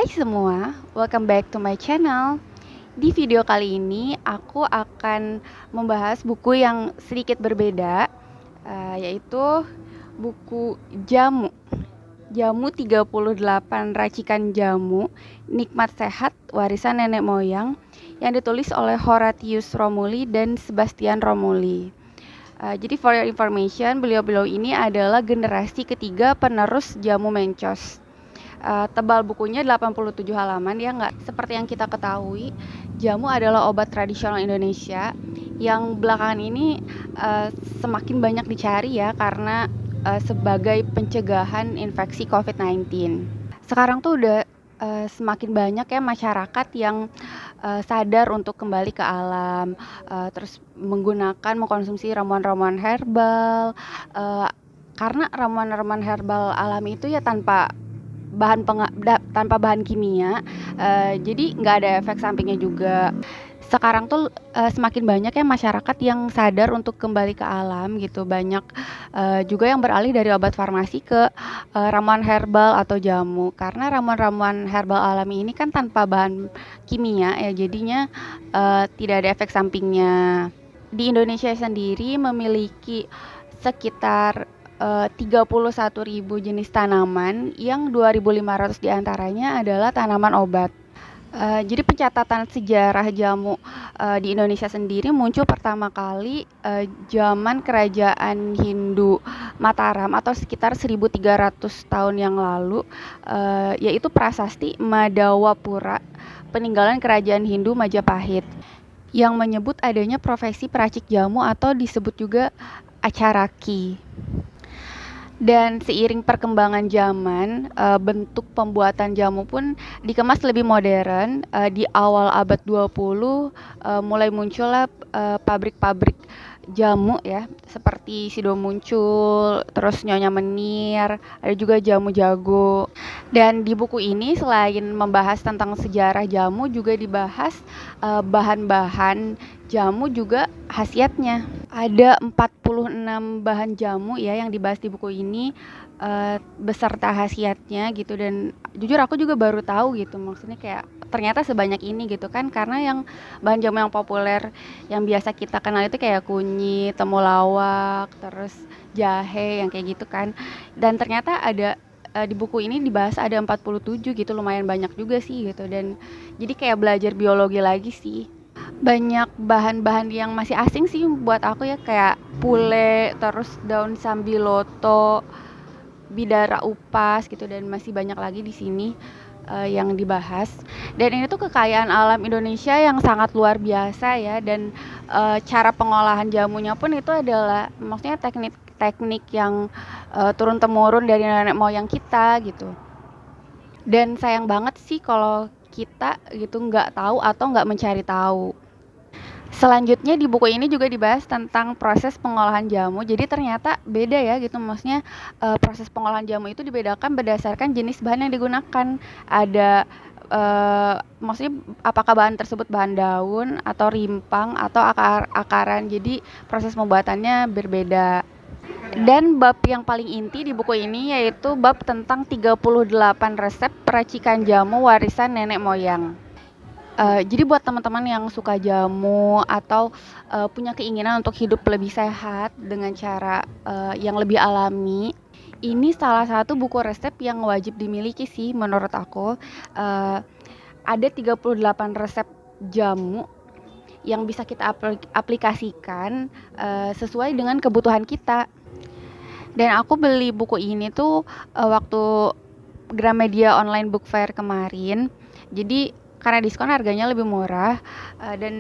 Hai semua, welcome back to my channel. Di video kali ini aku akan membahas buku yang sedikit berbeda, yaitu buku Jamu. Jamu 38 Racikan Jamu, Nikmat Sehat Warisan Nenek Moyang, yang ditulis oleh Horatius Romuli dan Sebastian Romuli. Jadi for your information, beliau-beliau ini adalah generasi ketiga penerus Jamu Mencos. Tebal bukunya 87 halaman ya, nggak seperti yang kita ketahui, jamu adalah obat tradisional Indonesia yang belakangan ini semakin banyak dicari ya, karena sebagai pencegahan infeksi COVID-19. Sekarang tuh udah semakin banyak ya masyarakat yang sadar untuk kembali ke alam, terus mengkonsumsi ramuan-ramuan herbal, karena ramuan-ramuan herbal alami itu ya tanpa bahan kimia, jadi nggak ada efek sampingnya juga. Sekarang tuh semakin banyak ya masyarakat yang sadar untuk kembali ke alam gitu. Banyak juga yang beralih dari obat farmasi ke ramuan herbal atau jamu, karena ramuan-ramuan herbal alami ini kan tanpa bahan kimia ya, jadinya tidak ada efek sampingnya. Di Indonesia sendiri memiliki sekitar 31.000 jenis tanaman, yang 2.500 diantaranya adalah tanaman obat. Jadi pencatatan sejarah jamu di Indonesia sendiri muncul pertama kali zaman Kerajaan Hindu Mataram atau sekitar 1.300 tahun yang lalu, yaitu prasasti Madawapura, peninggalan Kerajaan Hindu Majapahit, yang menyebut adanya profesi peracik jamu atau disebut juga acaraki. Dan seiring perkembangan zaman, bentuk pembuatan jamu pun dikemas lebih modern. Di awal abad 20 mulai muncullah pabrik-pabrik jamu ya, seperti Sido muncul, terus Nyonya Menir, ada juga Jamu Jago. Dan di buku ini selain membahas tentang sejarah jamu, juga dibahas bahan-bahan jamu juga khasiatnya. Ada 46 bahan jamu ya yang dibahas di buku ini, beserta khasiatnya gitu. Dan jujur aku juga baru tahu gitu, maksudnya kayak ternyata sebanyak ini gitu kan, karena yang bahan jamu yang populer yang biasa kita kenal itu kayak kunyit, temulawak, terus jahe yang kayak gitu kan. Dan ternyata ada di buku ini dibahas ada 47 gitu, lumayan banyak juga sih gitu. Dan jadi kayak belajar biologi lagi sih. Banyak bahan-bahan yang masih asing sih buat aku ya, kayak pule, terus daun sambiloto, bidara upas gitu, dan masih banyak lagi di sini yang dibahas. Dan ini tuh kekayaan alam Indonesia yang sangat luar biasa ya, dan cara pengolahan jamunya pun itu adalah maksudnya teknik yang turun temurun dari nenek moyang kita gitu. Dan sayang banget sih kalau kita gitu nggak tahu atau nggak mencari tahu. Selanjutnya di buku ini juga dibahas tentang proses pengolahan jamu. Jadi ternyata beda ya gitu, maksudnya proses pengolahan jamu itu dibedakan berdasarkan jenis bahan yang digunakan. Ada maksudnya apakah bahan tersebut bahan daun atau rimpang atau akaran. Jadi proses pembuatannya berbeda. Dan bab yang paling inti di buku ini yaitu bab tentang 38 resep peracikan jamu warisan nenek moyang. Jadi buat teman-teman yang suka jamu atau punya keinginan untuk hidup lebih sehat dengan cara yang lebih alami, ini salah satu buku resep yang wajib dimiliki sih menurut aku. Ada 38 resep jamu yang bisa kita aplikasikan sesuai dengan kebutuhan kita. Dan aku beli buku ini tuh waktu Gramedia Online Book Fair kemarin. Jadi karena diskon harganya lebih murah, dan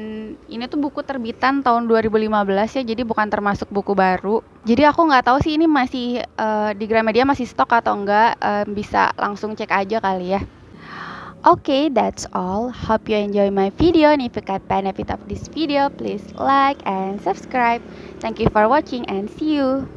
ini tuh buku terbitan tahun 2015 ya, jadi bukan termasuk buku baru. Jadi aku nggak tahu sih ini masih di Gramedia masih stok atau enggak, bisa langsung cek aja kali ya. Okay, that's all. Hope you enjoy my video, and if you got benefit of this video, please like and subscribe. Thank you for watching and see you.